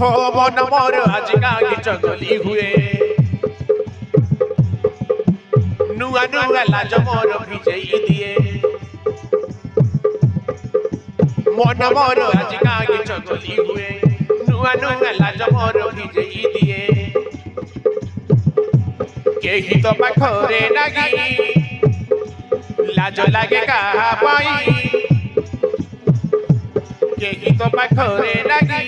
मन मोर आज कागी चगली हुए नुआ नुआ लाज मोर भिजई दिए मन मोर आज कागी चगली हुए नुआ नुआ लाज मोर भिजई दिए केही तो पाखरे लागी लाज लागे कहा पाई केही तो पाखरे लागी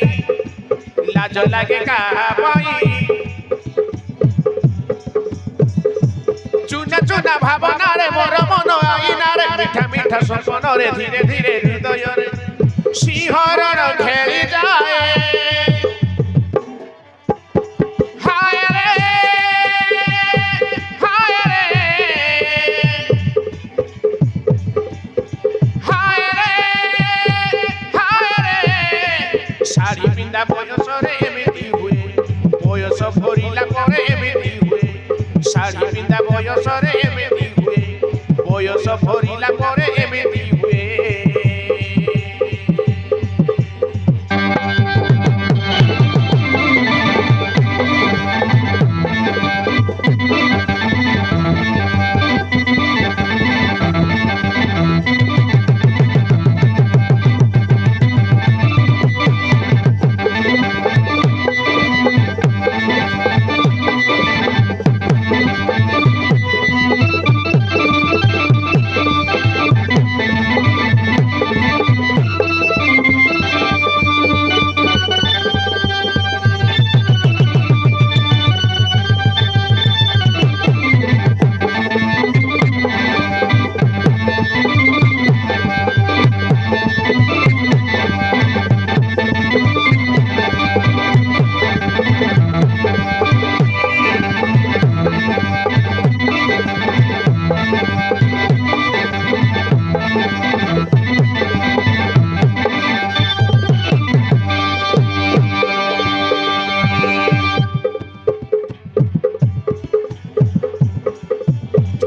लाज लागे कहा पाई चुना चुना भावना रे मोर मन आईना रे मीठा मीठा सपन रे धीरे धीरे हृदय रे सिंहरण खेली जाए हाय रे हाय रे हाय रे हाय रे साड़ी पिंदा बयस रे एमिति हुए बयस भरिला परे एमिति हुए साड़ी पिंदा बयस रे एमिति हुए बयस भरिला परे एमिति हुए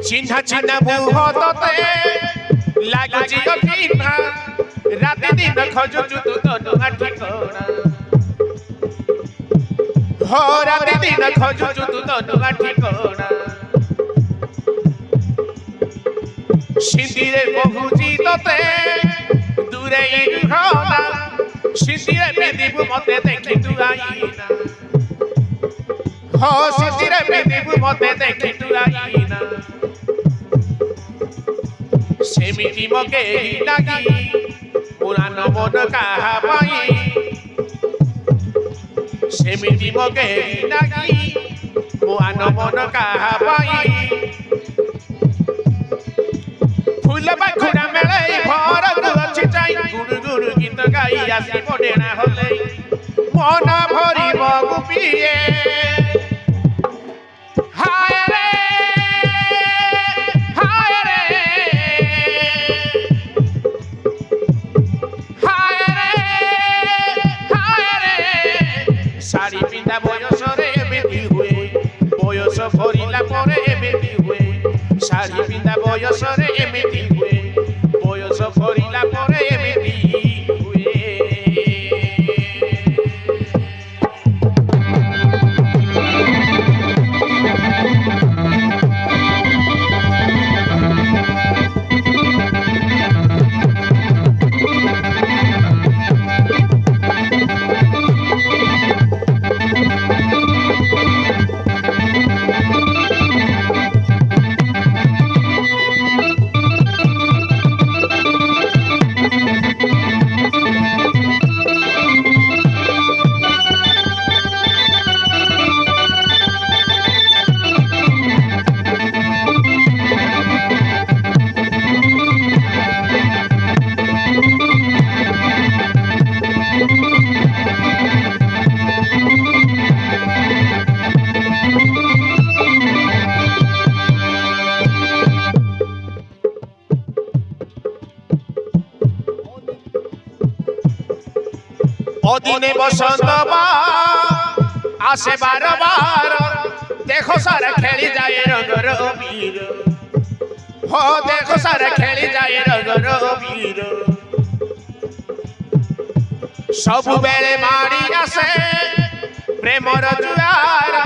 चिन्हा चिन्हा मुह तते लागुची चिन्हा राति दिन खोजुचु तू तनु ठिकाना हो राति दिन खोजुचु तू तनु ठिकाना सिंदीरे बहुची तते दूरे इरहना सिंदीरे पेदिबु मते देखि तू आईना हो सिंदीरे पेदिबु मते देखि तू आईना सेमिति मके लागी पुरान मन कहा पाई सेमिति मके लागी पुरान मन कहा पाई फूल बाखुड़ा मेले भर अच्छी जाई गुरु गुरु गीत गाई आसी पडेना होले मन भरी गुपिए हाय रे साड़ी पिंदा बयस रे एमिति हुए बयस भरिला परे एमिति हुए साड़ी पिंदा बयस रे एमिति हुए बयस भरिला परे एमिति हुए অদিনে বসন্ত আসে বারবার দেখো সারা খেলি যায় রঙর বীর हो देखो सारा खेली जाए रंगर वीर सब बेले मारी आसे ପ୍ରେମର ଜୁଆର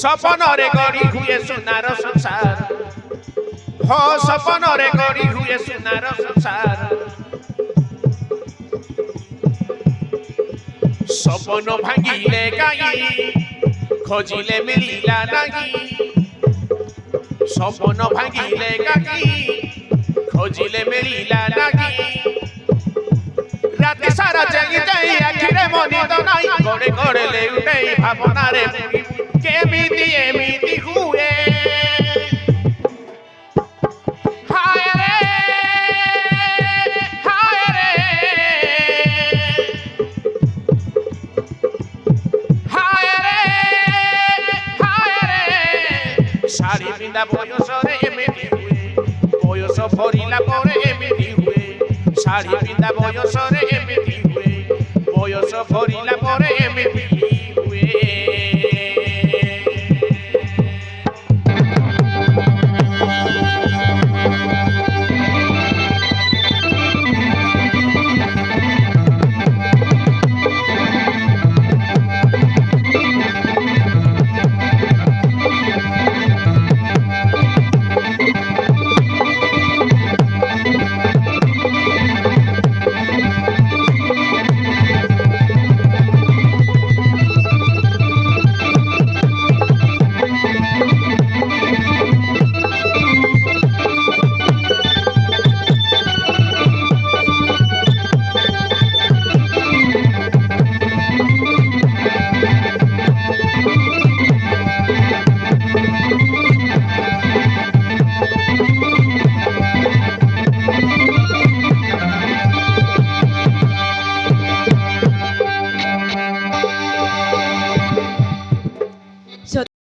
ସପନରେ ଗଢ଼ି ହୁଏ ସୁନାର ସଂସାର ହଁ ସପନରେ ଗଢ଼ି ହୁଏ ସୁନାର ସଂସାର ସପନ ଭାଙ୍ଗିଲେ କାହିଁ ଖୋଜିଲେ ମିଳିଲା ନାହିଁ ସପନ ଭାଙ୍ଗିଲେ କାହିଁ ଖୋଜିଲେ ମିଳିଲା ନାହିଁ ରାତି ସାରା ଜେଗି ଯାଇ ଆଖିରେ ମନିଦ ନାହିଁ ଗଡ଼େ ଗଡ଼େ ଲେଉଟେଇ ଭାବନାରେ କେମିତି ଏମିତି ହୁଏ ହାୟ ରେ ହାୟ ରେ ହାୟ ରେ ହାୟ ରେ ଶାଢ଼ୀ ପିନ୍ଧା ବୟସ